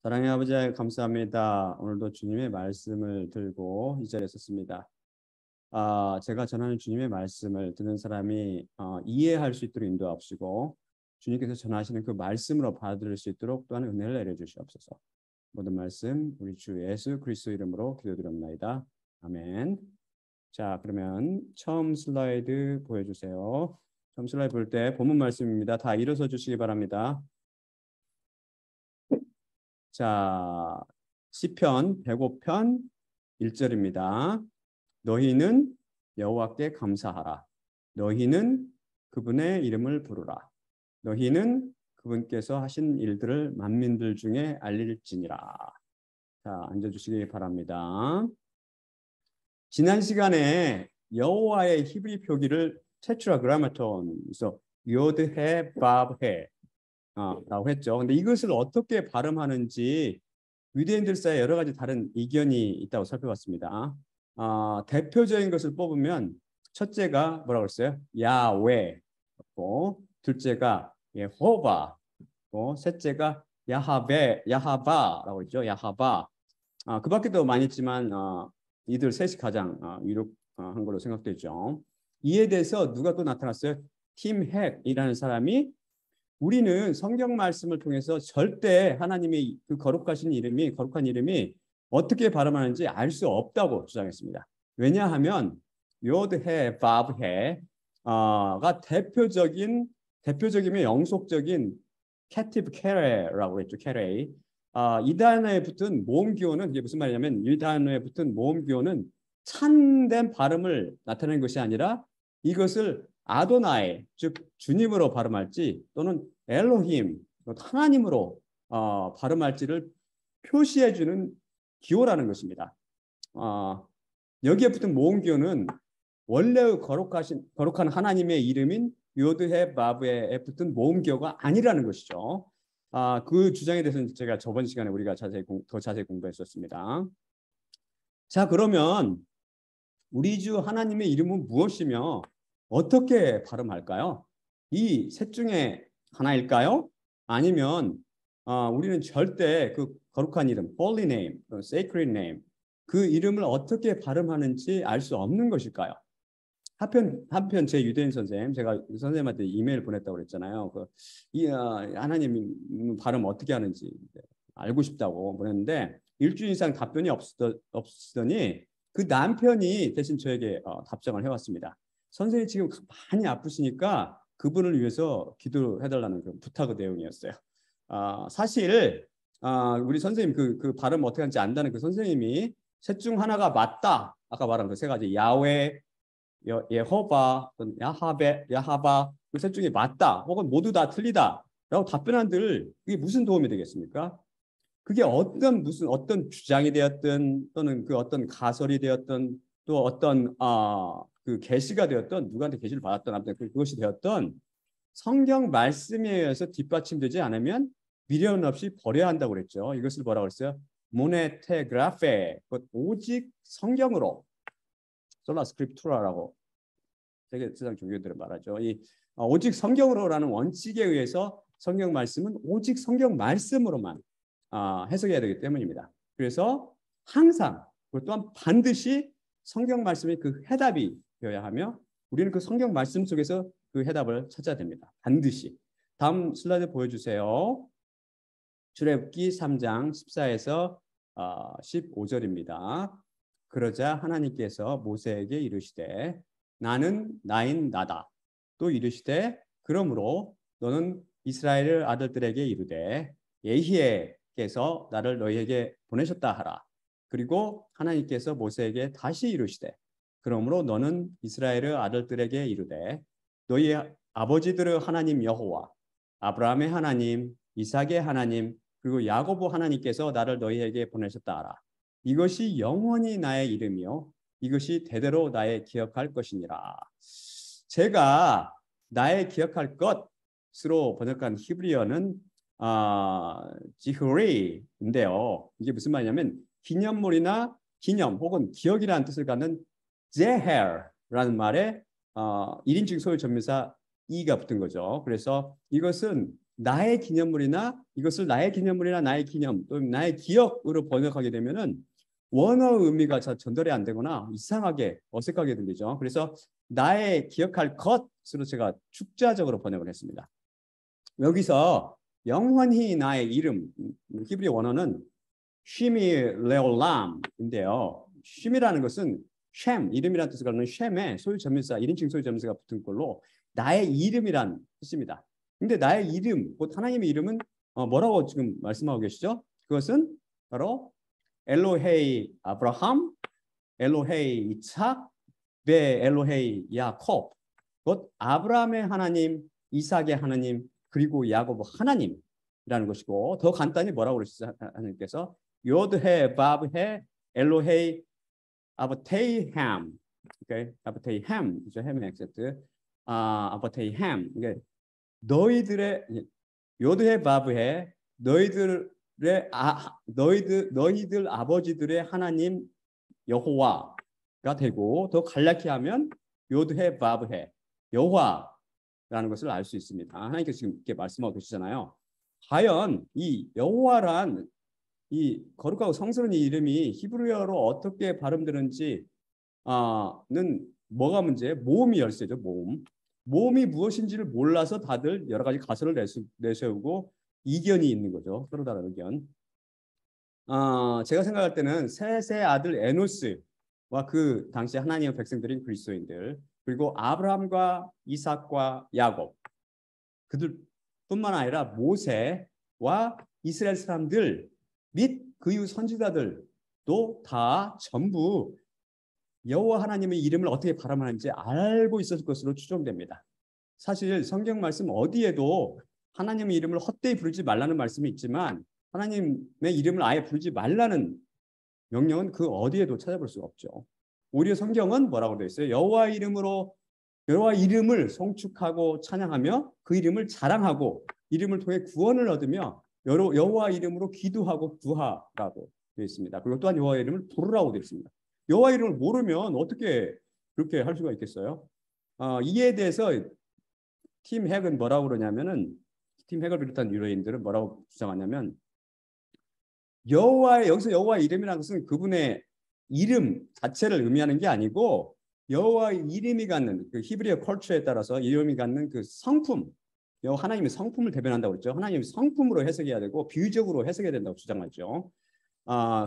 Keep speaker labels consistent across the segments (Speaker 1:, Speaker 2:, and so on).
Speaker 1: 사랑의 아버지 감사합니다. 오늘도 주님의 말씀을 들고 이 자리에 섰습니다. 제가 전하는 주님의 말씀을 듣는 사람이 이해할 수 있도록 인도하시고 주님께서 전하시는 그 말씀으로 받아들일 수 있도록 또한 은혜를 내려주시옵소서. 모든 말씀 우리 주 예수 그리스도 이름으로 기도드립니다. 아멘. 자, 그러면 처음 슬라이드 보여주세요. 처음 슬라이드 볼 때 본문 말씀입니다. 다 일어서 주시기 바랍니다. 자, 시편 105편 1절입니다. 너희는 여호와께 감사하라. 너희는 그분의 이름을 부르라. 너희는 그분께서 하신 일들을 만민들 중에 알릴지니라. 자, 앉아주시기 바랍니다. 지난 시간에 여호와의 히브리 표기를 테트라그라마톤에서 요드해 밥해 라고 했죠. 근데 이것을 어떻게 발음하는지 유대인들 사이에 여러 가지 다른 이견이 있다고 살펴봤습니다. 대표적인 것을 뽑으면 첫째가 뭐라고 했어요? 야웨고, 둘째가 예호바, 셋째가 야하바라고 했죠. 야하바. 그 밖에도 많이 있지만 이들 셋이 가장 유력한 걸로 생각되죠. 이에 대해서 누가 또 나타났어요? 팀 핵이라는 사람이 우리는 성경 말씀을 통해서 절대 하나님의 그 거룩한 이름이 어떻게 발음하는지 알 수 없다고 주장했습니다. 왜냐하면 요드해, 밥해가 대표적이면 영속적인 캐티브 캐레라고 했죠. 캐레. 이 단어에 붙은 모음 기호는 이게 무슨 말이냐면 이 단어에 붙은 모음 기호는 참된 발음을 나타내는 것이 아니라 이것을 아도나이, 즉 주님으로 발음할지 또는 엘로힘, 하나님으로 발음할지를 표시해주는 기호라는 것입니다. 여기에 붙은 모음 기호는 원래의 거룩한 하나님의 이름인 요드해 바브에 붙은 모음 기호가 아니라는 것이죠. 그 주장에 대해서는 제가 저번 시간에 우리가 더 자세히 공부했었습니다. 자, 그러면 우리 주 하나님의 이름은 무엇이며 어떻게 발음할까요? 이 셋 중에 하나일까요? 아니면 우리는 절대 그 거룩한 이름, holy name, sacred name, 그 이름을 어떻게 발음하는지 알 수 없는 것일까요? 한편 제 유대인 선생님, 제가 선생님한테 이메일 보냈다고 그랬잖아요. 하나님 발음 어떻게 하는지 알고 싶다고 보냈는데 일주일 이상 답변이 없으더니 그 남편이 대신 저에게 답장을 해왔습니다. 선생님 지금 많이 아프시니까 그분을 위해서 기도해달라는 그 부탁의 내용이었어요. 사실 우리 선생님 그 발음 어떻게 하는지 안다는 그 선생님이 셋 중 하나가 맞다. 아까 말한 그 세 가지 야훼, 예호바, 야하바 그 셋 중에 맞다. 혹은 모두 다 틀리다. 라고 답변한들 그게 무슨 도움이 되겠습니까? 그게 어떤 주장이 되었든 또는 그 어떤 가설이 되었든 또 어떤 그 계시가 되었던 누구한테 계시를 받았던 아무튼 그것이 되었던 성경 말씀에 의해서 뒷받침되지 않으면 미련 없이 버려야 한다고 그랬죠. 이것을 뭐라고 그랬어요? 모네테그라페, 오직 성경으로 솔라 스크립투라라고 세상 종교들은 말하죠. 오직 성경으로라는 원칙에 의해서 성경 말씀은 오직 성경 말씀으로만 해석해야 되기 때문입니다. 그래서 항상 또한 반드시 성경 말씀의 그 해답이 되어야 하며 우리는 그 성경 말씀 속에서 그 해답을 찾아야 됩니다. 반드시. 다음 슬라이드 보여주세요. 출애굽기 3장 14에서 15절입니다. 그러자 하나님께서 모세에게 이르시되 나는 나인 나다. 또 이르시되 그러므로 너는 이스라엘 아들들에게 이르되 예히에께서 나를 너희에게 보내셨다 하라. 그리고 하나님께서 모세에게 다시 이르시되 그러므로 너는 이스라엘 아들들에게 이르되 너희 아버지들의 하나님 여호와 아브라함의 하나님 이삭의 하나님 그리고 야고보 하나님께서 나를 너희에게 보내셨다 하라. 이것이 영원히 나의 이름이요 이것이 대대로 나의 기억할 것이니라. 제가 나의 기억할 것으로 번역한 히브리어는 지흐리인데요. 이게 무슨 말이냐면 기념물이나 기념 혹은 기억이라는 뜻을 갖는 제헬라는 말에 1인칭 소유 전미사 이가 붙은 거죠. 그래서 이것은 나의 기념물이나 이것을 나의 기념물이나 나의 기념 또는 나의 기억으로 번역하게 되면은 원어의 의미가 잘 전달이 안 되거나 이상하게 어색하게 들리죠. 그래서 나의 기억할 것으로 제가 축자적으로 번역을 했습니다. 여기서 영원히 나의 이름, 히브리 원어는 쉼이 레올람인데요. 쉼이라는 것은 쉔, 이름이라는 뜻을 갖는 쉔에 소유점유사, 1인칭 소유점유사가 붙은 걸로 나의 이름이란 뜻입니다. 근데 나의 이름, 곧 하나님의 이름은 뭐라고 지금 말씀하고 계시죠? 그것은 바로 엘로헤이 아브라함, 엘로헤이 이삭, 베 엘로헤이 야콥. 곧 아브라함의 하나님, 이삭의 하나님, 그리고 야곱 하나님이라는 것이고, 더 간단히 뭐라고 그러시죠? 하나님께서 요드헤 바브헤 엘로헤이 아버테이햄, 오케이, 아버테이햄, 그죠? 햄의 엑세트, 아버테이햄. 이게 너희들의 요드헤 바브헤 너희들 아버지들의 하나님 여호와가 되고, 더 간략히 하면 요드헤 바브헤 여호와라는 것을 알 수 있습니다. 하나님께서 지금 이렇게 말씀하고 계시잖아요. 과연 이 여호와란 이 거룩하고 성스러운 이 이름이 히브리어로 어떻게 발음되는지 는 뭐가 문제예요? 모음이 열쇠죠. 모음이 무엇인지를 몰라서 다들 여러 가지 가설을 내세우고 이견이 있는 거죠. 서로 다른 의견. 제가 생각할 때는 셋의 아들 에노스와 그 당시 하나님의 백성들인 그리스도인들, 그리고 아브라함과 이삭과 야곱, 그들뿐만 아니라 모세와 이스라엘 사람들 및 그 이후 선지자들도 다 전부 여호와 하나님의 이름을 어떻게 발음하는지 알고 있었을 것으로 추정됩니다. 사실 성경 말씀 어디에도 하나님의 이름을 헛되이 부르지 말라는 말씀이 있지만 하나님의 이름을 아예 부르지 말라는 명령은 그 어디에도 찾아볼 수가 없죠. 오히려 성경은 뭐라고 되어 있어요? 여호와 이름을 송축하고 찬양하며 그 이름을 자랑하고 이름을 통해 구원을 얻으며 여호와 이름으로 기도하고 구하라고 되어 있습니다. 그리고 또한 여호와 이름을 부르라고 되어 있습니다. 여호와 이름을 모르면 어떻게 그렇게 할 수가 있겠어요? 이에 대해서 팀 핵은 뭐라고 그러냐면은, 팀 핵을 비롯한 유대인들은 뭐라고 주장하냐면, 여기서 여호와 이름이라는 것은 그분의 이름 자체를 의미하는 게 아니고 여호와의 이름이 갖는 그 히브리어 컬처에 따라서 이름이 갖는 그 성품, 하나님의 성품을 대변한다고 그랬죠. 하나님의 성품으로 해석해야 되고 비유적으로 해석해야 된다고 주장하죠.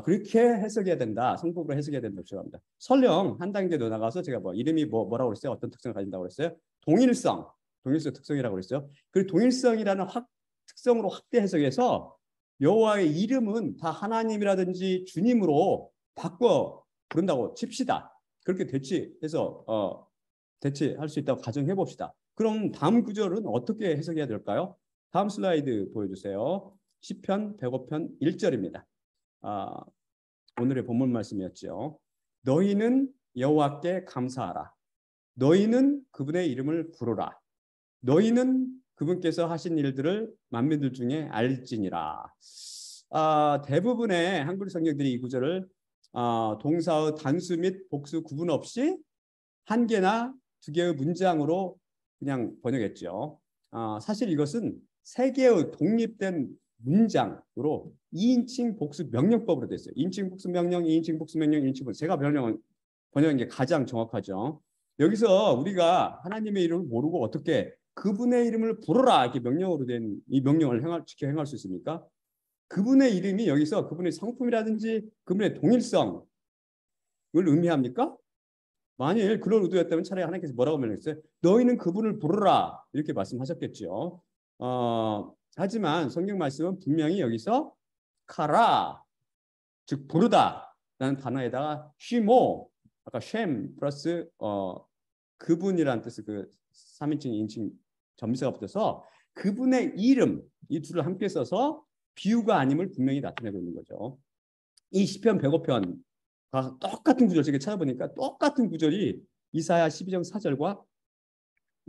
Speaker 1: 그렇게 해석해야 된다. 성품으로 해석해야 된다고 주장합니다. 설령 한 단계 더 나가서 제가 이름이 뭐라고 그랬어요? 어떤 특성을 가진다고 그랬어요? 동일성 특성이라고 그랬어요. 그 동일성이라는 특성으로 확대 해석해서 여호와의 이름은 다 하나님이라든지 주님으로 바꿔 부른다고 칩시다. 그렇게 대치해서 대치할 수 있다고 가정해 봅시다. 그럼 다음 구절은 어떻게 해석해야 될까요? 다음 슬라이드 보여주세요. 시편 105편 1절입니다. 오늘의 본문 말씀이었죠. 너희는 여호와께 감사하라. 너희는 그분의 이름을 부르라. 너희는 그분께서 하신 일들을 만민들 중에 알지니라. 대부분의 한글 성경들이 이 구절을 동사의 단수 및 복수 구분 없이 한 개나 두 개의 문장으로 그냥 번역했죠. 사실 이것은 세 개의 독립된 문장으로 2인칭 복수 명령법으로 됐어요. 2인칭 복수 명령, 2인칭 복수 명령, 2인칭 복수. 제가 번역한 게 가장 정확하죠. 여기서 우리가 하나님의 이름을 모르고 어떻게 그분의 이름을 부르라 이렇게 명령으로 된 이 명령을 지켜 행할 수 있습니까? 그분의 이름이 여기서 그분의 성품이라든지 그분의 동일성을 의미합니까? 만일 그런 의도였다면 차라리 하나님께서 뭐라고 명령했어요? 너희는 그분을 부르라 이렇게 말씀하셨겠죠. 하지만 성경 말씀은 분명히 여기서 카라, 즉 부르다라는 단어에다가 쉬모, 아까 쉔 플러스 그분이라는 뜻의 그 3인칭, 2인칭 점수가 붙어서 그분의 이름, 이 둘을 함께 써서 비유가 아님을 분명히 나타내고 있는 거죠. 이 시편 105편과 똑같은 구절, 제가 찾아보니까 똑같은 구절이 이사야 12장 4절과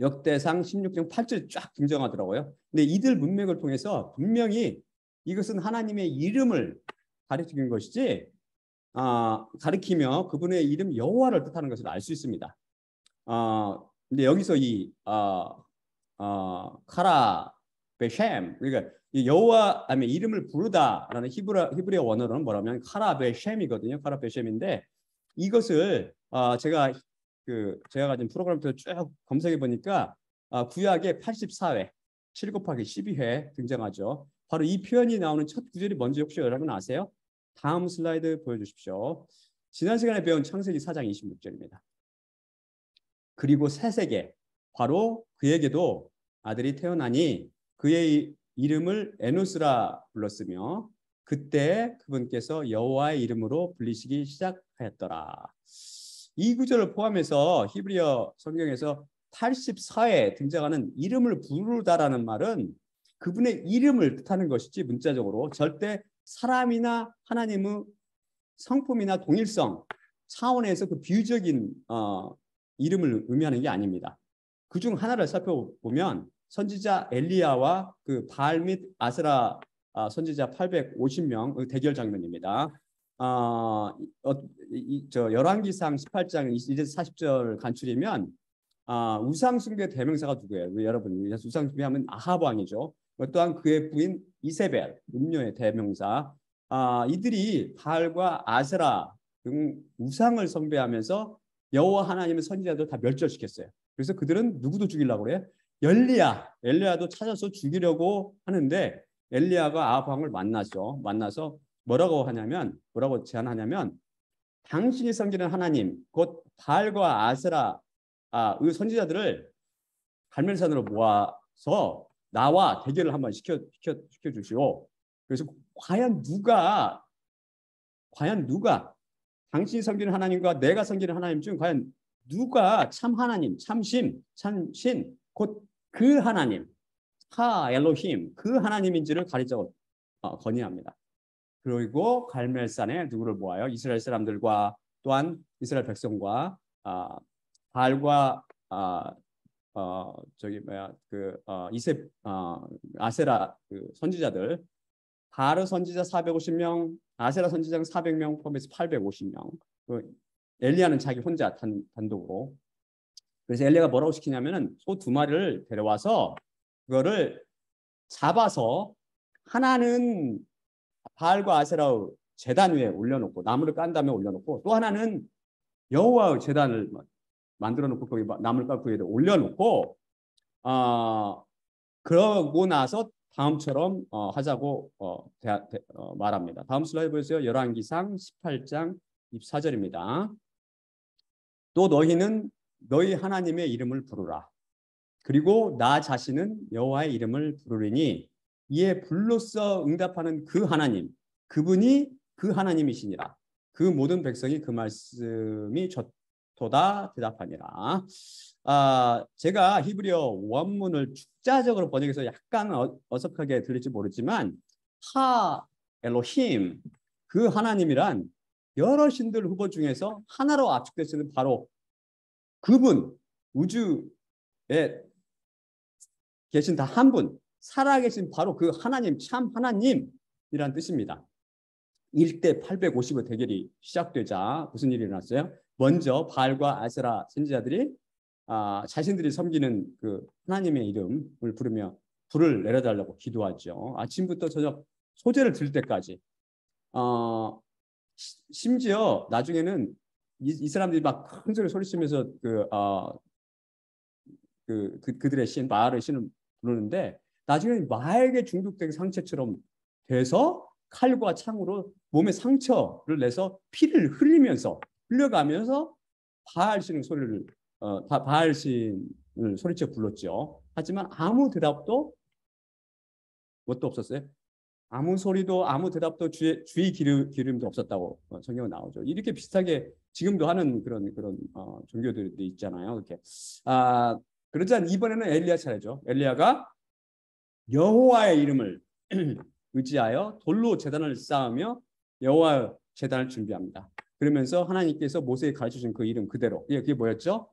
Speaker 1: 역대상 16장 8절에 쫙 등장하더라고요. 근데 이들 문맥을 통해서 분명히 이것은 하나님의 이름을 가리키는 것이지 가리키며 그분의 이름 여호와를 뜻하는 것을 알 수 있습니다. 근데 여기서 이 카라 베셈. 그러니까 여호와 아니 이름을 부르다라는 히브리어 원어로는 뭐라면 카라 베셈이거든요. 카라 베셈인데 이것을 제가 가진 프로그램부터 쭉 검색해 보니까 구약의 84회 7 곱하기 12회 등장하죠. 바로 이 표현이 나오는 첫 구절이 뭔지 혹시 여러분 아세요? 다음 슬라이드 보여주십시오. 지난 시간에 배운 창세기 4장 26절입니다. 그리고 셋에게 바로 그에게도 아들이 태어나니 그의 이름을 에노스라 불렀으며 그때 그분께서 여호와의 이름으로 불리시기 시작하였더라. 이 구절을 포함해서 히브리어 성경에서 84에 등장하는 이름을 부르다라는 말은 그분의 이름을 뜻하는 것이지 문자적으로 절대 사람이나 하나님의 성품이나 동일성 차원에서 그 비유적인 이름을 의미하는 게 아닙니다. 그중 하나를 살펴보면 선지자 엘리야와 그 바알 및 아세라 선지자 850명 대결 장면입니다. 열왕기상 18장 1에서 40절 간추리면 우상 숭배 대명사가 누구예요? 여러분 우상 숭배하면 아합 왕이죠. 또한 그의 부인 이세벨 음녀의 대명사. 이들이 바알과 아세라 등 우상을 숭배하면서 여호와 하나님의 선지자들 다 멸절시켰어요. 그래서 그들은 누구도 죽이려고 그래요? 엘리야도 찾아서 죽이려고 하는데 엘리야가 아합 왕을 만나서 뭐라고 제안하냐면 당신이 섬기는 하나님 곧 바알과 아세라 의 선지자들을 갈멜산으로 모아서 나와 대결을 한번 시켜 주시오. 그래서 과연 누가 당신이 섬기는 하나님과 내가 섬기는 하나님 중 과연 누가 참 하나님, 참신 곧 그 하나님, 하 엘로힘 그 하나님인지를 가리자고 건의합니다. 그리고 갈멜산에 누구를 모아요? 이스라엘 사람들과 또한 이스라엘 백성과 바알과 아세라 그 선지자들 바알 선지자 450명, 아세라 선지자 400명 포함해서 850명. 엘리야는 자기 혼자 단독으로. 그래서 엘리야가 뭐라고 시키냐면은 소 2마리를 데려와서 그거를 잡아서 하나는 바알과 아세라의 제단 위에 올려놓고 나무를 깐 다음에 올려놓고 또 하나는 여호와의 제단을 만들어놓고 거기 나무를 깎고 위에 올려놓고 그러고 나서 다음처럼 하자고 말합니다. 다음 슬라이드 보세요. 열왕기상 18장 24절입니다. 또 너희는 너희 하나님의 이름을 부르라. 그리고 나 자신은 여호와의 이름을 부르리니 이에 불로써 응답하는 그 하나님 그분이 그 하나님이시니라. 그 모든 백성이 그 말씀이 좋도다 대답하니라. 제가 히브리어 원문을 축자적으로 번역해서 약간 어색하게 들릴지 모르지만 하 엘로힘 그 하나님이란 여러 신들 후보 중에서 하나로 압축되시는 바로 그분 우주에 계신 다 한 분 살아계신 바로 그 하나님 참 하나님이란 뜻입니다. 1대 850의 대결이 시작되자 무슨 일이 일어났어요? 먼저 바알과 아세라 선지자들이 자신들이 섬기는 그 하나님의 이름을 부르며 불을 내려달라고 기도하죠. 아침부터 저녁 소재를 들 때까지. 심지어 나중에는 이 사람들이 막 큰 소리치면서 그들의 신 바알의 신을 부르는데 나중에는 마에게 중독된 상처처럼 돼서 칼과 창으로 몸에 상처를 내서 피를 흘려가면서 바알 신을 소리쳐 불렀죠. 하지만 아무 대답도 뭣도 없었어요. 아무 소리도 아무 대답도 주의 기름도 없었다고 성경에 나오죠. 이렇게 비슷하게 지금도 하는 그런 종교들이 있잖아요. 이렇게 그러자 이번에는 엘리야 차례죠. 엘리야가 여호와의 이름을 의지하여 돌로 제단을 쌓으며 여호와 제단을 준비합니다. 그러면서 하나님께서 모세에게 가르쳐준 그 이름 그대로 그게 뭐였죠?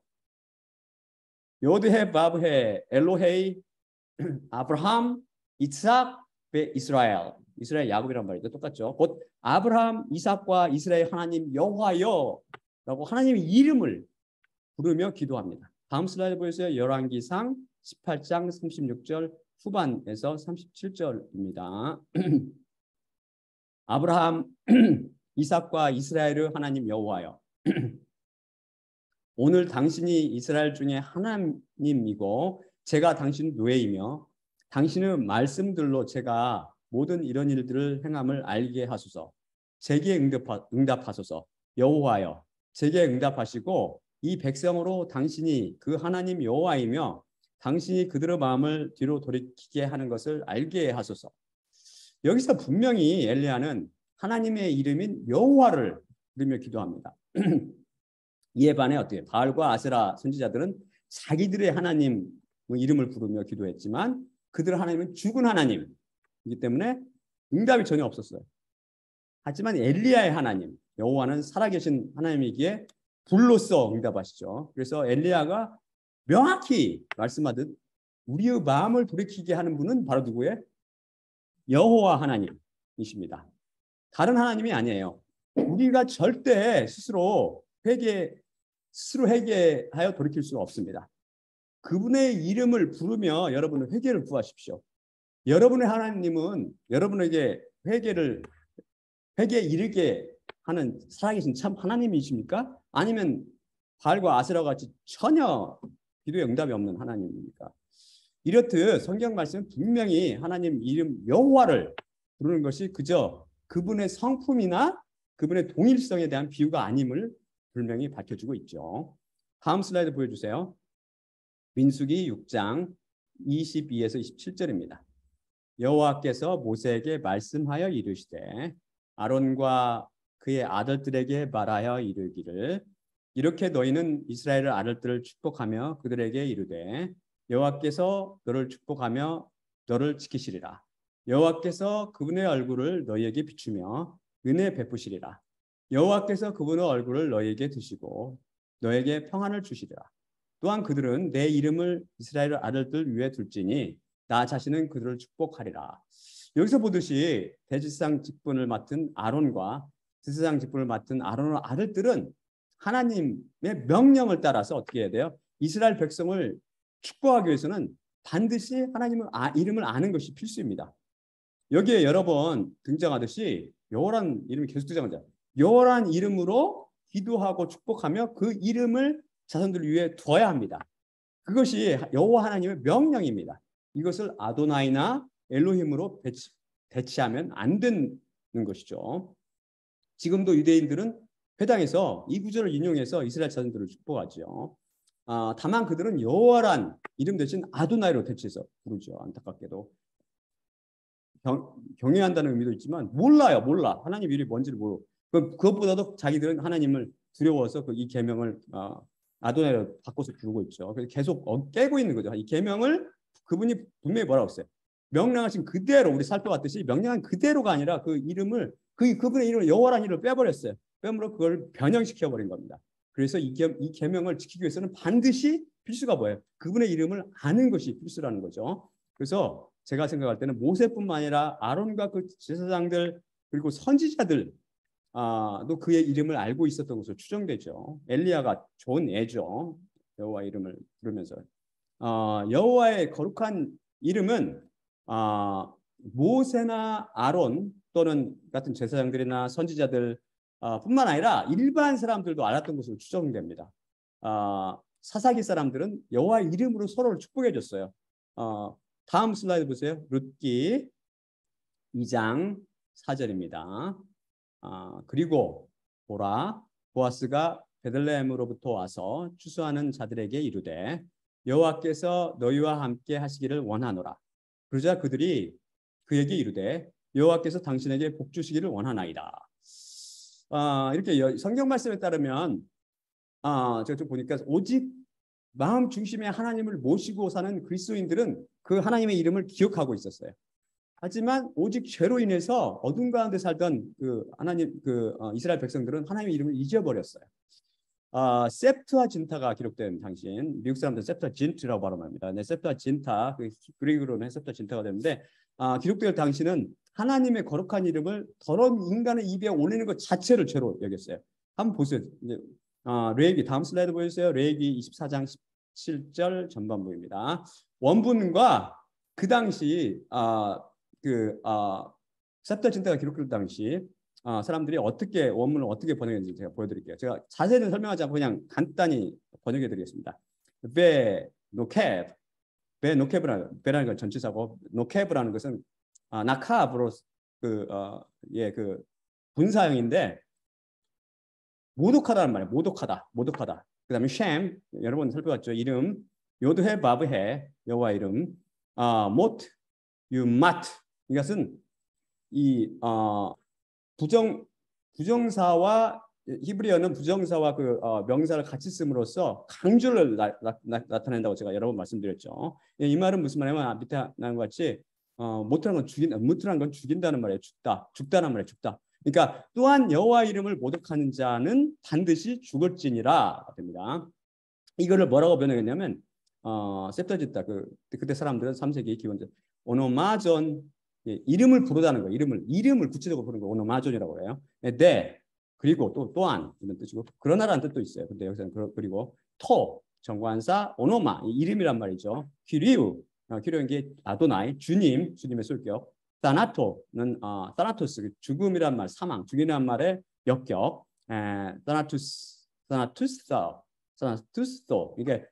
Speaker 1: 요드헤 바브헤 엘로헤이 아브라함 이삭 베 이스라엘 야곱이란 말이죠. 똑같죠. 곧 아브라함 이삭과 이스라엘 하나님 여호와여라고 하나님의 이름을 부르며 기도합니다. 다음 슬라이드 보여주세요. 열왕기상 18장 36절 후반에서 37절입니다. 아브라함, 이삭과 이스라엘의 하나님 여호와여, 오늘 당신이 이스라엘 중에 하나님이고 제가 당신 노예이며 당신의 말씀들로 제가 모든 이런 일들을 행함을 알게 하소서. 제게 응답하소서. 여호와여, 제게 응답하시고 이 백성으로 당신이 그 하나님 여호와이며 당신이 그들의 마음을 뒤로 돌이키게 하는 것을 알게 하소서. 여기서 분명히 엘리야는 하나님의 이름인 여호와를 부르며 기도합니다. 이에 반해 어떻게 바알과 아세라 선지자들은 자기들의 하나님 이름을 부르며 기도했지만 그들 하나님은 죽은 하나님이기 때문에 응답이 전혀 없었어요. 하지만 엘리야의 하나님 여호와는 살아계신 하나님이기에 불로써 응답하시죠. 그래서 엘리야가 명확히 말씀하듯 우리의 마음을 돌이키게 하는 분은 바로 누구예요? 여호와 하나님이십니다. 다른 하나님이 아니에요. 우리가 절대 스스로 회개하여 돌이킬 수가 없습니다. 그분의 이름을 부르며 여러분은 회개를 구하십시오. 여러분의 하나님은 여러분에게 회개에 이르게 하는 살아계신 참 하나님이십니까? 아니면 바알과 아세라 같이 전혀 기도에 응답이 없는 하나님입니까? 이렇듯 성경 말씀은 분명히 하나님 이름 여호와를 부르는 것이 그저 그분의 성품이나 그분의 동일성에 대한 비유가 아님을 분명히 밝혀주고 있죠. 다음 슬라이드 보여주세요. 민수기 6장 22에서 27절입니다. 여호와께서 모세에게 말씀하여 이르시되 아론과 그의 아들들에게 말하여 이르기를 이렇게 너희는 이스라엘의 아들들을 축복하며 그들에게 이르되 여호와께서 너를 축복하며 너를 지키시리라. 여호와께서 그분의 얼굴을 너희에게 비추며 은혜 베푸시리라. 여호와께서 그분의 얼굴을 너희에게 드시고 너에게 평안을 주시리라. 또한 그들은 내 이름을 이스라엘 아들들 위에 둘지니 나 자신은 그들을 축복하리라. 여기서 보듯이 대제사장 직분을 맡은 아론과 제사장 직분을 맡은 아론의 아들들은 하나님의 명령을 따라서 어떻게 해야 돼요? 이스라엘 백성을 축복하기 위해서는 반드시 하나님의 이름을 아는 것이 필수입니다. 여기에 여러 번 등장하듯이 여호와라는 이름이 계속 등장하죠. 여호와라는 이름으로 기도하고 축복하며 그 이름을 자손들 위해 둬야 합니다. 그것이 여호와 하나님의 명령입니다. 이것을 아도나이나 엘로힘으로 대치하면 안 되는 것이죠. 지금도 유대인들은 회당에서 이 구절을 인용해서 이스라엘 자손들을 축복하죠. 다만 그들은 여호와란 이름 대신 아도나이로 대체해서 부르죠. 안타깝게도 경외한다는 의미도 있지만 몰라. 하나님 이름이 뭔지를 모르고 그것보다도 자기들은 하나님을 두려워서 이 계명을 아도나이로 바꿔서 부르고 있죠. 그래서 계속 깨고 있는 거죠. 이 계명을 그분이 분명히 뭐라고 했어요? 명령하신 그대로 우리 살펴봤듯이 명령한 그대로가 아니라 그 이름을 그분의 이름을 여호와라는 이름을 빼버렸어요. 빼므로 그걸 변형시켜 버린 겁니다. 그래서 이 계명을 지키기 위해서는 반드시 필수가 뭐예요? 그분의 이름을 아는 것이 필수라는 거죠. 그래서 제가 생각할 때는 모세뿐만 아니라 아론과 그 제사장들 그리고 선지자들 또 그의 이름을 알고 있었던 것으로 추정되죠. 엘리야가 좋은 애죠. 여호와 이름을 부르면서 여호와의 거룩한 이름은 모세나 아론 또는 같은 제사장들이나 선지자들 뿐만 아니라 일반 사람들도 알았던 것으로 추정됩니다. 사사기 사람들은 여호와의 이름으로 서로를 축복해 줬어요. 다음 슬라이드 보세요. 룻기 2장 4절입니다. 그리고 보라 보아스가 베들레헴으로부터 와서 추수하는 자들에게 이르되 여호와께서 너희와 함께 하시기를 원하노라. 그러자 그들이 그에게 이르되 여호와께서 당신에게 복 주시기를 원하나이다. 이렇게 성경 말씀에 따르면 제가 좀 보니까 오직 마음 중심에 하나님을 모시고 사는 그리스도인들은 그 하나님의 이름을 기억하고 있었어요. 하지만 오직 죄로 인해서 어둠 가운데 살던 이스라엘 백성들은 하나님의 이름을 잊어버렸어요. 셉트아진타가 기록된 당시엔 미국 사람들은 셉트아진트라고 발음합니다. 네, 셉트아진타 그리그로는 셉트아진타가 되는데 기록될 당시는 하나님의 거룩한 이름을 더러운 인간의 입에 올리는 것 자체를 죄로 여겼어요. 한번 보세요. 이제 레위기 다음 슬라이드 보여주세요. 레위기 24장 17절 전반부입니다. 원문과 그 당시 셉터진트가 기록될 당시 사람들이 어떻게 원문을 어떻게 번역했는지 제가 보여드릴게요. 제가 자세히는 설명하지 않고 그냥 간단히 번역해드리겠습니다. 베 노캡 베 노캡이라는 베라는 건 전치사고 노캡이라는 것은 나카브로 그 분사형인데 모독하다는 말이에요. 모독하다. 그다음에 쉔 여러분 살펴봤죠. 이름 요드해 바브해 여호와 이름 모트 유마트 이것은 이 부정사와 히브리어는 부정사와 명사를 같이 씀으로써 강조를 나타낸다고 제가 여러 번 말씀드렸죠. 이 말은 무슨 말이냐면 밑에 나온 것 같이 모트라는 건 무트라는 건 죽인다는 말이에요. 죽다는 말이에요. 죽다. 그러니까 또한 여호와 이름을 모독하는 자는 반드시 죽을지니라 됩니다. 이거를 뭐라고 변형했냐면 셉터지다 그때 사람들은 3세기 기원전 오노마존 이름을 부르다는 거예요. 이름을 구체적으로 부르는 거 오노마존이라고 해요. 네 그리고 또한 이런 뜻이고 그러나라는 뜻도 있어요. 근데 여기서는 그리고 토 정관사 오노마 이름이란 말이죠. 키리우인 게 아도나이 주님의 술격. 타나토는 타나토스 죽음이란 말 사망 죽이란 말의 역격. 타나투스도 이게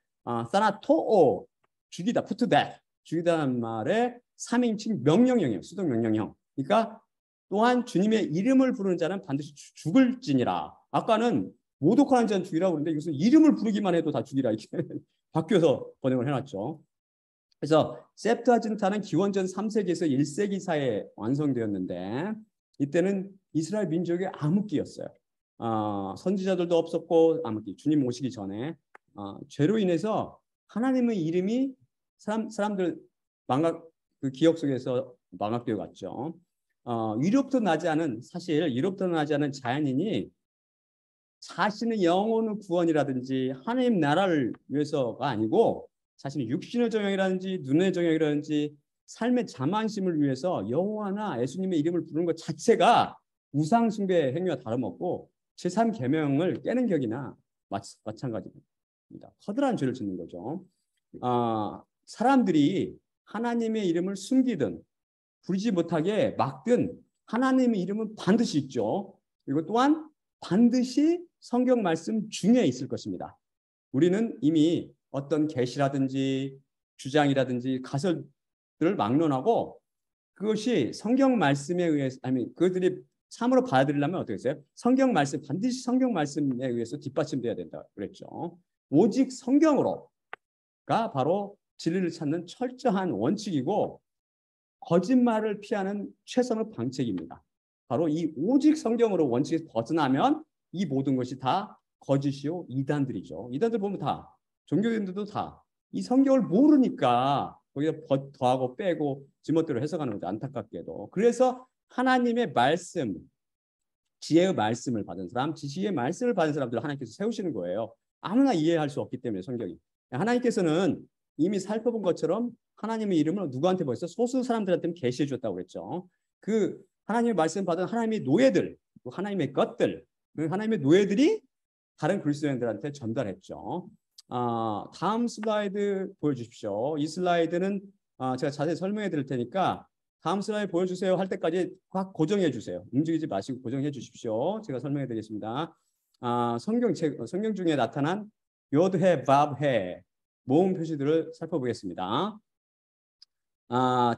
Speaker 1: 타나토오 죽이다 put to death 죽이다는 말의 3인칭 명령형이에요. 수동 명령형. 그러니까 또한 주님의 이름을 부르는 자는 반드시 죽을지니라. 아까는 모독하는 자는 죽이라고 그러는데 이것은 이름을 부르기만 해도 다 죽이라 이렇게 바뀌어서 번역을 해놨죠. 그래서 셉트아진트는 기원전 3세기에서 1세기 사이에 완성되었는데 이때는 이스라엘 민족의 암흑기였어요. 선지자들도 없었고 암흑기 주님 오시기 전에 죄로 인해서 하나님의 이름이 사람들 그 기억 속에서 망각되어 갔죠. 유럽부터 나지 않은 자연인이 자신의 영혼의 구원이라든지 하나님 나라를 위해서가 아니고 자신의 육신의 정욕이라든지 눈의 정욕이라든지 삶의 자만심을 위해서 여호와나 예수님의 이름을 부르는 것 자체가 우상 숭배 행위와 다름없고 제3계명을 깨는 격이나 마찬가지입니다. 커다란 죄를 짓는 거죠. 사람들이 하나님의 이름을 숨기든 부르지 못하게 막든 하나님의 이름은 반드시 있죠. 그리고 또한 반드시 성경 말씀 중에 있을 것입니다. 우리는 이미 어떤 계시라든지 주장이라든지 가설들을 막론하고 그것이 성경 말씀에 의해서 그들이 참으로 받아들이려면 어떻게 했어요? 반드시 성경 말씀에 의해서 뒷받침돼야 된다 그랬죠. 오직 성경으로가 바로 진리를 찾는 철저한 원칙이고 거짓말을 피하는 최선의 방책입니다. 바로 이 오직 성경으로 원칙에서 벗어나면 이 모든 것이 다 거짓이요 이단들이죠. 이단들 보면 다 종교인들도 다 이 성경을 모르니까 거기다 더하고 빼고 지멋대로 해석하는 거죠. 안타깝게도. 그래서 하나님의 말씀, 지혜의 말씀을 받은 사람, 지식의 말씀을 받은 사람들을 하나님께서 세우시는 거예요. 아무나 이해할 수 없기 때문에 성경이. 하나님께서는 이미 살펴본 것처럼 하나님의 이름을 누구한테 벌써 소수 사람들한테는 계시해 줬다고 그랬죠. 그 하나님의 말씀 받은 하나님의 노예들, 하나님의 것들, 하나님의 노예들이 다른 그리스도인들한테 전달했죠. 다음 슬라이드 보여주십시오. 이 슬라이드는 제가 자세히 설명해 드릴 테니까 다음 슬라이드 보여주세요 할 때까지 확 고정해 주세요. 움직이지 마시고 고정해 주십시오. 제가 설명해 드리겠습니다. 성경 중에 나타난 요드해 밥해 모음 표시들을 살펴보겠습니다.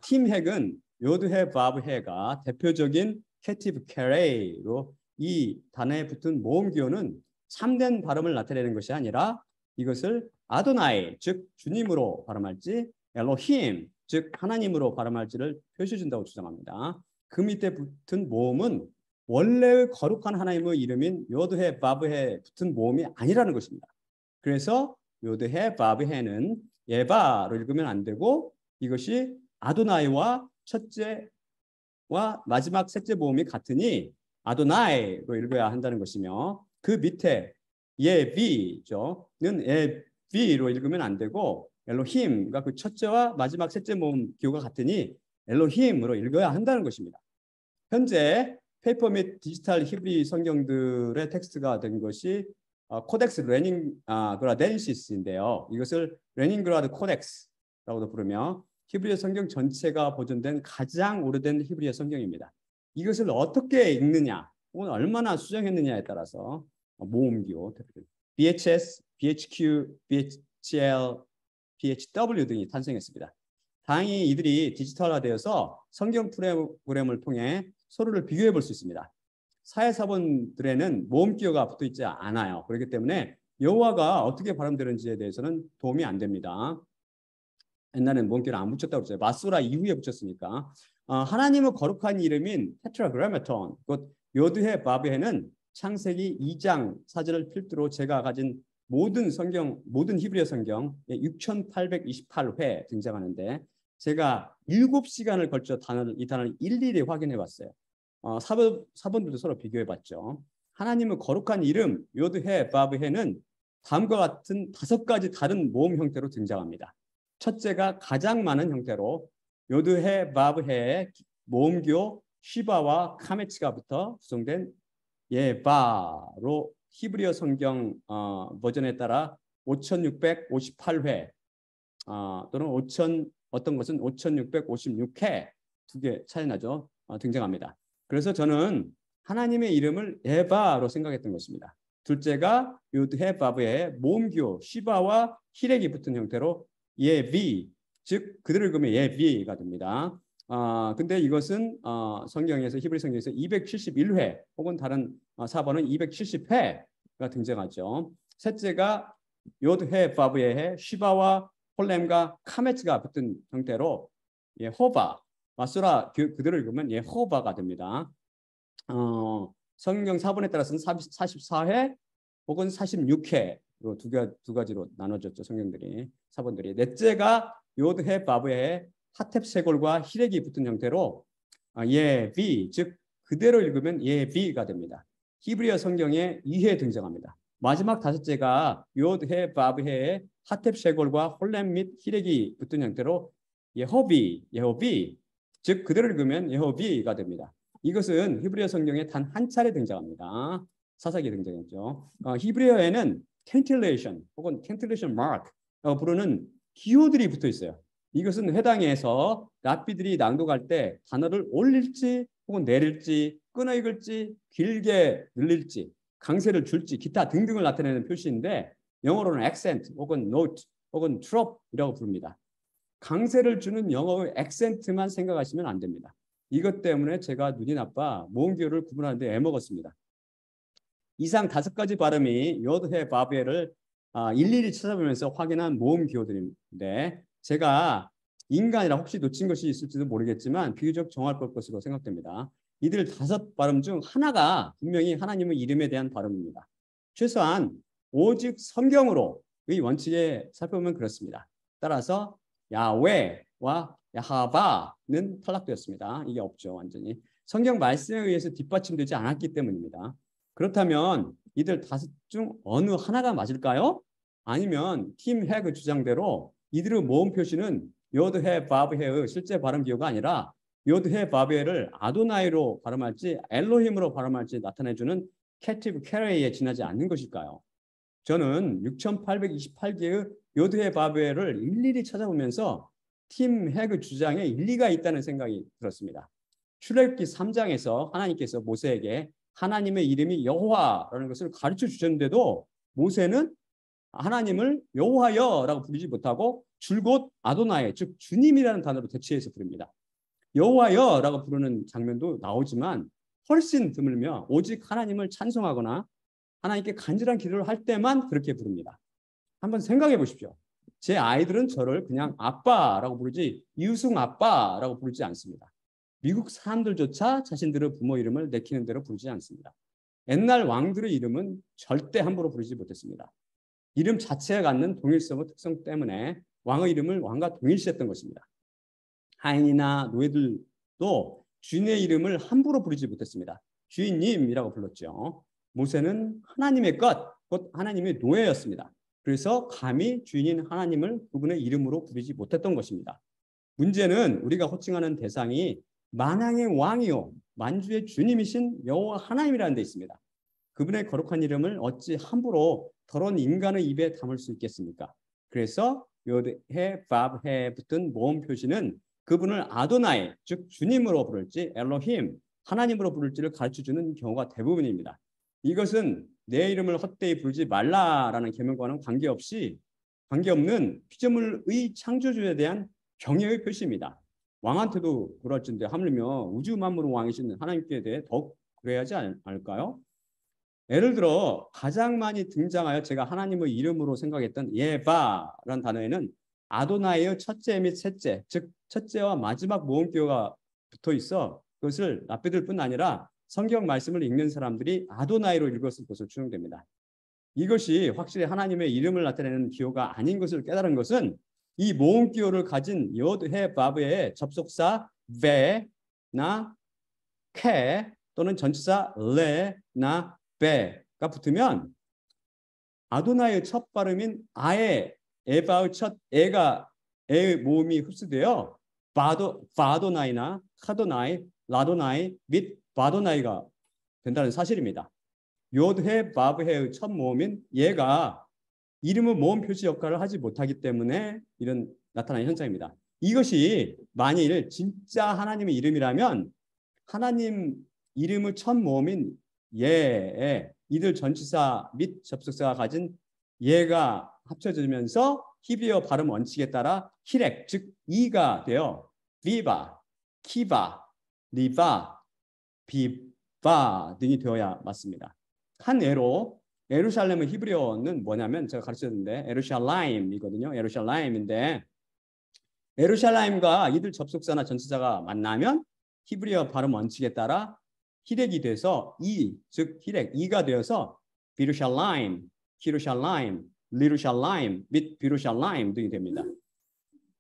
Speaker 1: 팀 핵은 요드해 밥해가 대표적인 캐티브 캐레이로 이 단어에 붙은 모음 기호는 참된 발음을 나타내는 것이 아니라 이것을 아도나이 즉 주님으로 발음할지 엘로힘 즉 하나님으로 발음할지를 표시해 준다고 주장합니다. 그 밑에 붙은 모음은 원래의 거룩한 하나님의 이름인 요드해 바브해 붙은 모음이 아니라는 것입니다. 그래서 요드해 바브해는 예바로 읽으면 안 되고 이것이 아도나이와 첫째와 마지막 셋째 모음이 같으니 아도나이로 읽어야 한다는 것이며 그 밑에 예비죠는 예비로 읽으면 안 되고 엘로힘과 그 첫째와 마지막 셋째 모음 기호가 같으니 엘로힘으로 읽어야 한다는 것입니다. 현재 페이퍼 및 디지털 히브리 성경들의 텍스트가 된 것이 코덱스 레닌그라덴시스인데요. 이것을 레닌그라드 코덱스라고도 부르며 히브리어 성경 전체가 보존된 가장 오래된 히브리어 성경입니다. 이것을 어떻게 읽느냐, 혹은 얼마나 수정했느냐에 따라서 모음기호, BHS, BHQ, BHL, BHW 등이 탄생했습니다. 다행히 이들이 디지털화되어서 성경 프로그램을 통해 서로를 비교해 볼 수 있습니다. 사회사본들에는 모음기호가 붙어 있지 않아요. 그렇기 때문에 여호와가 어떻게 발음되는지에 대해서는 도움이 안 됩니다. 옛날에는 모음기호를 안 붙였다고 그랬어요. 마소라 이후에 붙였으니까. 하나님의 거룩한 이름인 테트라그라마톤, 곧 요드해 바브해는 창세기 2장 사절을 필두로 제가 가진 모든 히브리어 성경 6,828회 등장하는데 제가 7시간을 걸쳐 이 단어를 일일이 확인해 봤어요. 사본들도 서로 비교해 봤죠. 하나님의 거룩한 이름 요드해 바브해는 다음과 같은 5가지 다른 모음 형태로 등장합니다. 첫째가 가장 많은 형태로 요드해 바브해의 모음기호 쉬바와 카메츠가부터 구성된 예바로 히브리어 성경 버전에 따라 5,658회 또는 어떤 것은 5,656회 두 개 차이 나죠. 등장합니다. 그래서 저는 하나님의 이름을 에바로 생각했던 것입니다. 둘째가 요드해 바브의 모음기호 시바와 히렉이 붙은 형태로 예비, 즉 그들을 그으면 예비가 됩니다. 근데 이것은 성경에서 히브리 성경에서 271회 혹은 다른 사본은 270회가 등장하죠. 셋째가 요드해 바브의 시바와 홀렘과 카메츠가 붙은 형태로 예호바, 마소라 그들을 그으면 예호바가 됩니다. 성경 사본에 따라서는 44회 혹은 46회로 두 가지로 나눠졌죠. 성경들이 사본들이. 넷째가 요드해 바브의 하텝세골과 히렉이 붙은 형태로 예비, 즉 그대로 읽으면 예비가 됩니다. 히브리어 성경에 2회 등장합니다. 마지막 다섯째가 요드해 바브해의 하텝세골과 홀렘 및 히렉이 붙은 형태로 예호비, 즉 그대로 읽으면 예호비가 됩니다. 이것은 히브리어 성경에 단 한 차례 등장합니다. 사사기에 등장했죠. 히브리어에는 캔틸레이션 혹은 캔틸레이션 마크라고 부르는 기호들이 붙어 있어요. 이것은 회당에서 랍비들이 낭독할 때 단어를 올릴지 혹은 내릴지 끊어 읽을지 길게 늘릴지 강세를 줄지 기타 등등을 나타내는 표시인데 영어로는 액센트 혹은 노트 혹은 트롭이라고 부릅니다. 강세를 주는 영어의 액센트만 생각하시면 안 됩니다. 이것 때문에 제가 눈이 나빠 모음기호를 구분하는데 애먹었습니다. 이상 5가지 발음이 요드해 바브해를 일일이 찾아보면서 확인한 모음기호들인데 제가 인간이라 혹시 놓친 것이 있을지도 모르겠지만 비교적 정확할 것으로 생각됩니다. 이들 5 발음 중 하나가 분명히 하나님의 이름에 대한 발음입니다. 최소한 오직 성경으로의 원칙에 살펴보면 그렇습니다. 따라서 야훼와 야하바는 탈락되었습니다. 이게 없죠. 완전히. 성경 말씀에 의해서 뒷받침되지 않았기 때문입니다. 그렇다면 이들 5 중 어느 하나가 맞을까요? 아니면 팀 핵의 주장대로 이들의 모음 표시는 요드해 바브해의 실제 발음 기호가 아니라 요드해 바브해를 아도나이로 발음할지 엘로힘으로 발음할지 나타내주는 캐티브 캐레이에 지나지 않는 것일까요? 저는 6,828개의 요드해 바브해를 일일이 찾아보면서 팀 핵의 주장에 일리가 있다는 생각이 들었습니다. 출애굽기 3장에서 하나님께서 모세에게 하나님의 이름이 여호와라는 것을 가르쳐 주셨는데도 모세는 하나님을 여호와여라고 부르지 못하고 줄곧 아도나이, 즉 주님이라는 단어로 대체해서 부릅니다. 여호와여라고 부르는 장면도 나오지만 훨씬 드물며 오직 하나님을 찬송하거나 하나님께 간절한 기도를 할 때만 그렇게 부릅니다. 한번 생각해 보십시오. 제 아이들은 저를 그냥 아빠라고 부르지 이우승 아빠라고 부르지 않습니다. 미국 사람들조차 자신들의 부모 이름을 내키는 대로 부르지 않습니다. 옛날 왕들의 이름은 절대 함부로 부르지 못했습니다. 이름 자체가 갖는 동일성의 특성 때문에 왕의 이름을 왕과 동일시했던 것입니다. 하인이나 노예들도 주인의 이름을 함부로 부르지 못했습니다. 주인님이라고 불렀죠. 모세는 하나님의 것, 곧 하나님의 노예였습니다. 그래서 감히 주인인 하나님을 그분의 이름으로 부르지 못했던 것입니다. 문제는 우리가 호칭하는 대상이 만왕의 왕이요 만주의 주님이신 여호와 하나님이라는 데 있습니다. 그분의 거룩한 이름을 어찌 함부로 더러운 인간의 입에 담을 수 있겠습니까? 그래서 요드 해 바브 해 붙은 모음 표시는 그분을 아도나이 즉 주님으로 부를지 엘로힘 하나님으로 부를지를 가르쳐주는 경우가 대부분입니다. 이것은 내 이름을 헛되이 부르지 말라라는 계명과는 관계없는 피조물의 창조주에 대한 경외의 표시입니다. 왕한테도 그럴진데 하물며 우주 만물의 왕이신 하나님께 대해 더욱 그래야 하지 않을까요? 예를 들어 가장 많이 등장하여 제가 하나님의 이름으로 생각했던 예바라는 단어에는 아도나이의 첫째 및 셋째, 즉 첫째와 마지막 모음기호가 붙어 있어 그것을 납비들 뿐 아니라 성경 말씀을 읽는 사람들이 아도나이로 읽었을 것으로 추정됩니다. 이것이 확실히 하나님의 이름을 나타내는 기호가 아닌 것을 깨달은 것은 이 모음 기호를 가진 요드 해 바브의 접속사 베나 케 또는 전치사 레나 베가 붙으면 아도나이의 첫 발음인 아의 에바의 첫 에가 에의 모음이 흡수되어 바도나이나 카도나이, 라도나이 및 바도나이가 된다는 사실입니다. 요드해 바브해의 첫 모음인 얘가 이름의 모음 표시 역할을 하지 못하기 때문에 이런 나타나는 현상입니다. 이것이 만일 진짜 하나님의 이름이라면 하나님 이름의 첫 모음인 예에 이들 전치사 및 접속사가 가진 예가 합쳐지면서 히브리어 발음 원칙에 따라 히렉 즉 이가 되어 비바, 키바, 리바, 비바 등이 되어야 맞습니다. 한 예로 예루살렘의 히브리어는 뭐냐면 제가 가르쳤는데 에루샬라임이거든요. 에루샬라임인데 에루샬라임과 이들 접속사나 전치사가 만나면 히브리어 발음 원칙에 따라 히렉이 돼서 즉 히렉 이가 되어서 비루샬라임, 키루샬라임, 리루샬라임 및 비루샬라임 등이 됩니다.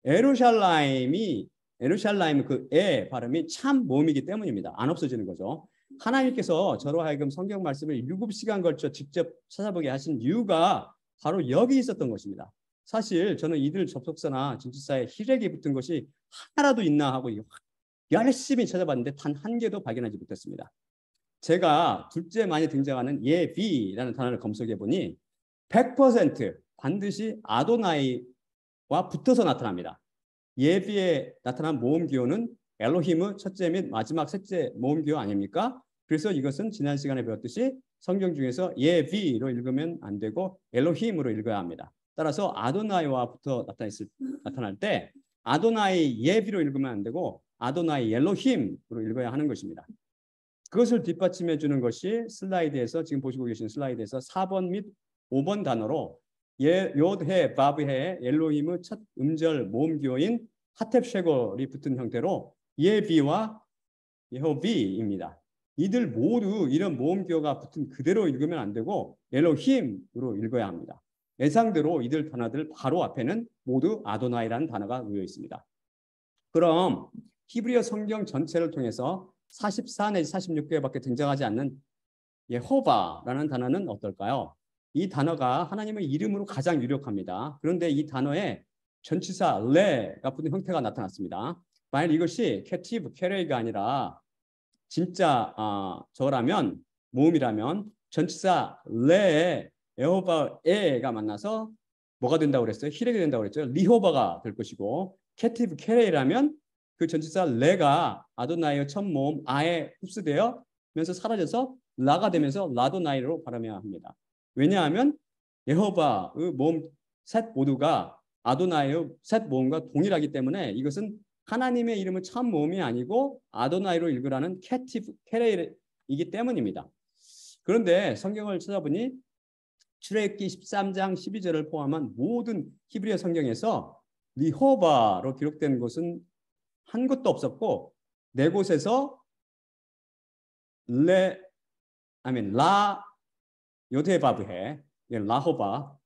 Speaker 1: 에루샬라임 그 에 발음이 참 모음이기 때문입니다. 안 없어지는 거죠. 하나님께서 저로 하여금 성경 말씀을 7시간 걸쳐 직접 찾아보게 하신 이유가 바로 여기 있었던 것입니다. 사실 저는 이들 접속사나 전치사에 히렉이 붙은 것이 하나라도 있나 하고 열심히 찾아봤는데 단 한 개도 발견하지 못했습니다. 제가 둘째 많이 등장하는 예비라는 단어를 검색해 보니 100% 반드시 아도나이와 붙어서 나타납니다. 예비에 나타난 모음 기호는 엘로힘의 첫째 및 마지막 셋째 모음 기호 아닙니까? 그래서 이것은 지난 시간에 배웠듯이 성경 중에서 예비로 읽으면 안 되고 엘로힘으로 읽어야 합니다. 따라서 아도나이와 붙어 나타날 때 아도나이 예비로 읽으면 안 되고 아도나이 엘로힘으로 읽어야 하는 것입니다. 그것을 뒷받침해 주는 것이 슬라이드에서 지금 보시고 계신 슬라이드에서 4번 및 5번 단어로 요드해 바브해 엘로힘의 첫 음절 모음 기호인 하텝쉐걸이 붙은 형태로 예비와 예호비입니다. 이들 모두 이런 모음 기호가 붙은 그대로 읽으면 안 되고 엘로힘으로 읽어야 합니다. 예상대로 이들 단어들 바로 앞에는 모두 아도나이라는 단어가 놓여 있습니다. 그럼 히브리어 성경 전체를 통해서 44 내지 46개밖에 등장하지 않는 예호바라는 단어는 어떨까요? 이 단어가 하나님의 이름으로 가장 유력합니다. 그런데 이 단어에 전치사 레가 붙은 형태가 나타났습니다. 만약 이것이 캐티브, 캐레이가 아니라 진짜 저라면 모음이라면 전치사 레에 에호바에가 만나서 뭐가 된다고 그랬어요? 히렉이 된다고 그랬죠. 리호바가 될 것이고 캐티브 캐레이라면 그 전치사 레가 아도나이의 첫 모음 아에 흡수되어면서 사라져서 라가 되면서 라도나이로 발음해야 합니다. 왜냐하면 여호바의 모음 셋 모두가 아도나이의 셋 모음과 동일하기 때문에 이것은 하나님의 이름은 첫 모음이 아니고 아도나이로 읽으라는 캐티브 캐레이이기 때문입니다. 그런데 성경을 찾아보니 출애굽기 13장 12절을 포함한 모든 히브리어 성경에서 리호바로 기록된 것은 한 곳도 없었고 네 곳에서 라 요데바브해 라호바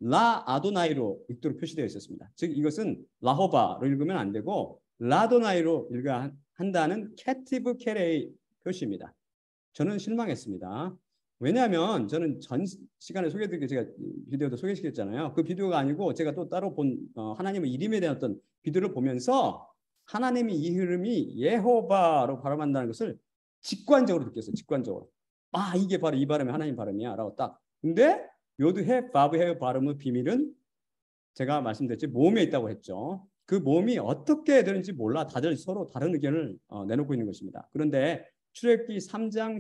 Speaker 1: 라 아도나이로 읽도록 표시되어 있었습니다. 즉 이것은 라호바로 읽으면 안 되고 라도나이로 읽어야 한다는 캐티브 캐레이 표시입니다. 저는 실망했습니다. 왜냐하면 저는 전 시간에 소개해드리게 제가 비디오도 소개시켰잖아요. 그 비디오가 아니고 제가 또 따로 본 하나님의 이름에 대한 어떤 비디오를 보면서 하나님의 이름이 예호바로 발음한다는 것을 직관적으로 느꼈어요. 직관적으로. 이게 바로 이 발음이 하나님 발음이야 라고 딱. 근데 요드해 바브해의 발음의 비밀은 제가 말씀드렸지 몸에 있다고 했죠. 그 몸이 어떻게 되는지 몰라 다들 서로 다른 의견을 내놓고 있는 것입니다. 그런데 출애굽기 3장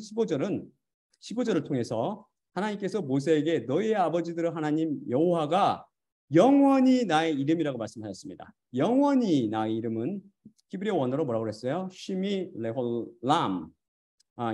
Speaker 1: 15절을 통해서 하나님께서 모세에게 너희의 아버지들의 하나님 여호와가 영원히 나의 이름이라고 말씀하셨습니다. 영원히 나의 이름은 히브리어 원어로 뭐라고 그랬어요? 쉬미 레홀람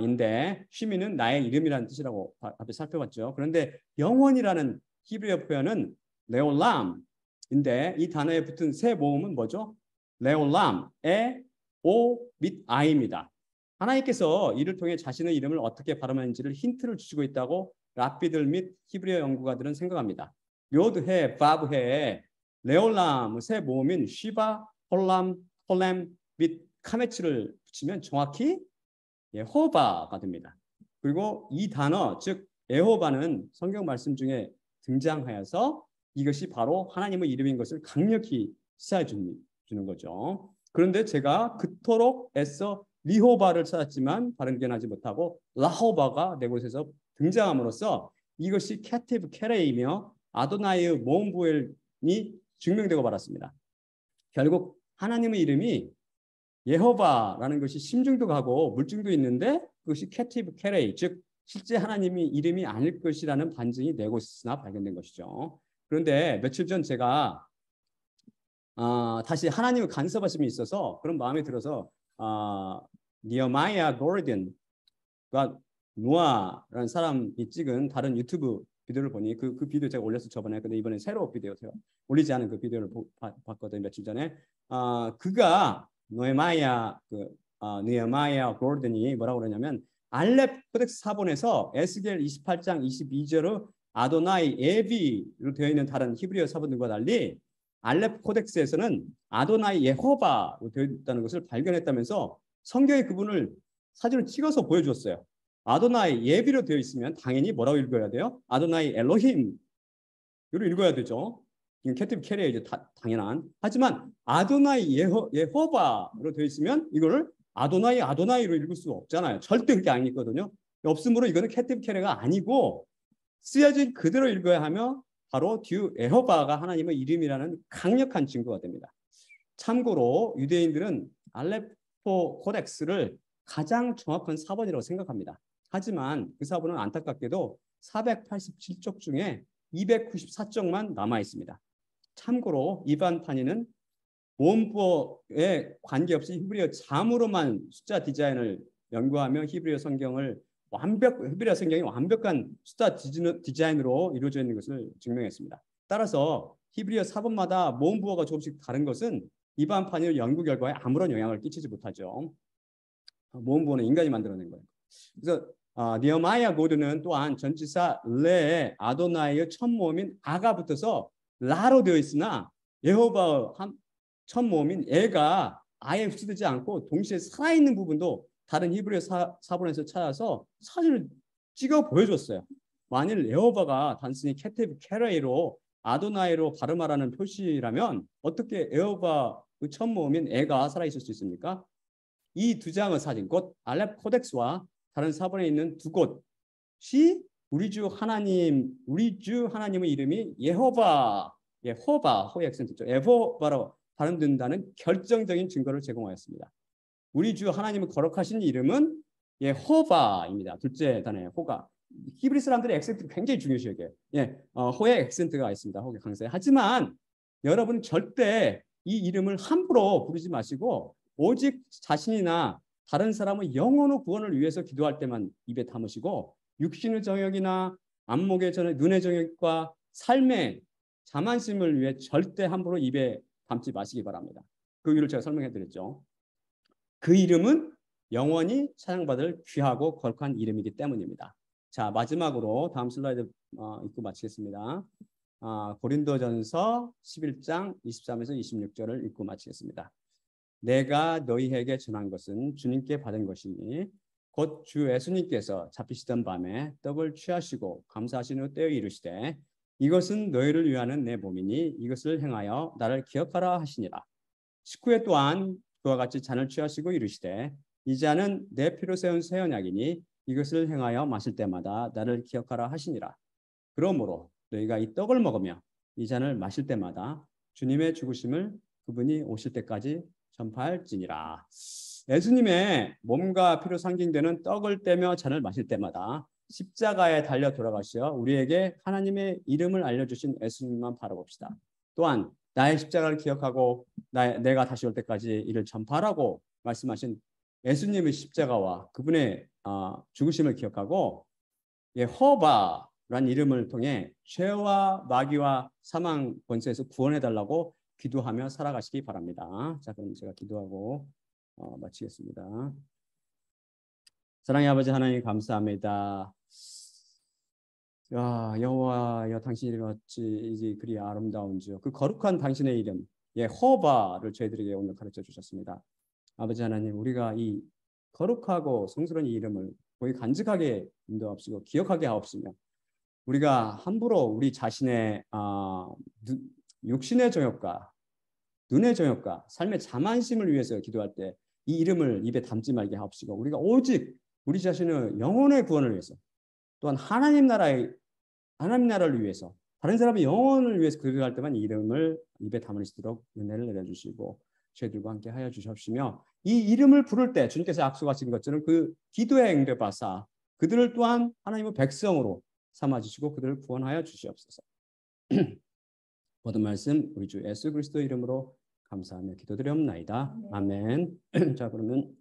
Speaker 1: 인데 쉬미는 나의 이름이라는 뜻이라고 앞에 살펴봤죠. 그런데 영원이라는 히브리어 표현은 레올람인데 이 단어에 붙은 세 모음은 뭐죠? 레올람의 오 및 아입니다. 하나님께서 이를 통해 자신의 이름을 어떻게 발음하는지를 힌트를 주시고 있다고 랍비들 및 히브리어 연구가들은 생각합니다. 요드해, 바브해에 레올람 세 모음인 쉬바, 홀람, 홀렘 및 카메츠를 붙이면 정확히 예호바가 됩니다. 그리고 이 단어 즉 예호바는 성경 말씀 중에 등장하여서 이것이 바로 하나님의 이름인 것을 강력히 시사해 주는 거죠. 그런데 제가 그토록 애써 리호바를 찾았지만 발견하지 못하고 라호바가 내 곳에서 등장함으로써 이것이 캐티브 캐레이며 아도나이의 모음부엘이 증명되고 말았습니다. 결국 하나님의 이름이 예호바라는 것이 심증도 가고 물증도 있는데 그것이 캐티브 캐레이 즉 실제 하나님이 이름이 아닐 것이라는 반증이 내 곳에서나 발견된 것이죠. 그런데 며칠 전 제가 다시 하나님의 간섭하심이 있어서 그런 마음이 들어서 니어마이아 고르든과 노아라는 사람이 찍은 다른 유튜브 비디오를 보니 그 비디오 제가 올렸어 저번에. 근데 이번에 새로 비디오 제가 올리지 않은 그 비디오를 봤거든요 며칠 전에. 그가 느헤마야 느헤마야 고르든이 뭐라고 그러냐면 알렙 코덱스 사본에서 에스겔 28장 22절의 아도나이 에비로 되어 있는 다른 히브리어 사본들과 달리 알렙 코덱스에서는 아도나이 예호바로 되어 있다는 것을 발견했다면서 성경에 그분을 사진을 찍어서 보여주었어요. 아도나이 예비로 되어 있으면 당연히 뭐라고 읽어야 돼요? 아도나이 엘로힘으로 읽어야 되죠. 이건 캐티브 캐리어이죠. 당연한. 하지만 아도나이 예호바로 되어 있으면 이거를 아도나이로 읽을 수 없잖아요. 절대 그렇게 안 읽거든요. 없으므로 이거는 캐티브 캐리어가 아니고 쓰여진 그대로 읽어야 하며 바로 듀 에호바가 하나님의 이름이라는 강력한 증거가 됩니다. 참고로 유대인들은 알레포 코덱스를 가장 정확한 사본이라고 생각합니다. 하지만 그 사본은 안타깝게도 487쪽 중에 294쪽만 남아 있습니다. 참고로 이반 파니는 모음부어에 관계없이 히브리어 자음으로만 숫자 디자인을 연구하며 히브리어 성경이 완벽한 숫자 디자인으로 이루어져 있는 것을 증명했습니다. 따라서 히브리어 사본마다 모음부어가 조금씩 다른 것은 이반 파니의 연구 결과에 아무런 영향을 끼치지 못하죠. 모음부어는 인간이 만들어낸 거예요. 그래서 니어마이아 고드는 또한 전치사 레에 아도나이의 첫 모음인 아가 붙어서 라로 되어 있으나 예호바의 첫 모음인 에가 아예 흡수되지 않고 동시에 살아있는 부분도 다른 히브리어 사본에서 찾아서 사진을 찍어 보여줬어요. 만일 예호바가 단순히 캐티브 캐레이로 아도나이로 발음하라는 표시라면 어떻게 예호바의 첫 모음인 에가 살아있을 수 있습니까? 이 두 장의 사진, 곧 알렙 코덱스와 다른 사본에 있는 두 곳이 우리 주 하나님의 이름이 예호바, 호의 액센트죠. 예호바로 발음된다는 결정적인 증거를 제공하였습니다. 우리 주 하나님을 거룩하신 이름은 예호바입니다. 둘째 단어의 호가. 히브리 사람들의 액센트를 굉장히 중요시 여겨요. 호의 액센트가 있습니다. 호의 강세. 하지만 여러분 절대 이 이름을 함부로 부르지 마시고 오직 자신이나 다른 사람의 영혼의 구원을 위해서 기도할 때만 입에 담으시고 육신의 정욕이나 안목의 정욕, 눈의 정욕과 삶의 자만심을 위해 절대 함부로 입에 담지 마시기 바랍니다. 그 이유를 제가 설명해 드렸죠. 그 이름은 영원히 찬양받을 귀하고 거룩한 이름이기 때문입니다. 자, 마지막으로 다음 슬라이드 읽고 마치겠습니다. 고린도전서 11장 23에서 26절을 읽고 마치겠습니다. 내가 너희에게 전한 것은 주님께 받은 것이니 곧 주 예수님께서 잡히시던 밤에 떡을 취하시고 감사하신 후 떼어 이르시되 이것은 너희를 위하는 내 몸이니 이것을 행하여 나를 기억하라 하시니라. 19회 또한 그와 같이 잔을 취하시고 이르시되 이 잔은 내 피로 세운 새 언약이니 이것을 행하여 마실 때마다 나를 기억하라 하시니라. 그러므로 너희가 이 떡을 먹으며 이 잔을 마실 때마다 주님의 죽으심을 그분이 오실 때까지 전파할지니라. 예수님의 몸과 피로 상징되는 떡을 떼며 잔을 마실 때마다 십자가에 달려 돌아가시어 우리에게 하나님의 이름을 알려주신 예수님만 바라봅시다. 또한 나의 십자가를 기억하고 내가 다시 올 때까지 이를 전파하라고 말씀하신 예수님의 십자가와 그분의 죽으심을 기억하고 여호와라는 이름을 통해 죄와 마귀와 사망 권세에서 구원해달라고 기도하며 살아가시기 바랍니다. 자, 그럼 제가 기도하고 마치겠습니다. 사랑의 아버지 하나님 감사합니다. 여호와여 당신 이름이 어찌 그리 아름다운지요. 그 거룩한 당신의 이름 여호와를 저희들에게 오늘 가르쳐 주셨습니다. 아버지 하나님, 우리가 이 거룩하고 성스러운 이 이름을 거의 간직하게 인도하옵시고 기억하게 하옵시며 우리가 함부로 우리 자신의 육신의 정욕과 눈의 정욕과 삶의 자만심을 위해서 기도할 때 이 이름을 입에 담지 말게 하옵시고 우리가 오직 우리 자신의 영혼의 구원을 위해서 또한 하나님 나라를 위해서 다른 사람의 영혼을 위해서 기도할 때만 이 이름을 입에 담을 수 있도록 은혜를 내려주시고 저희들과 함께 하여 주시옵시며 이 이름을 부를 때 주님께서 약속하신 것처럼 그 기도에 응답하사 그들을 또한 하나님의 백성으로 삼아주시고 그들을 구원하여 주시옵소서. 모든 말씀 우리 주 예수 그리스도 이름으로 감사하며 기도드리옵나이다. 아멘. 자, 그러면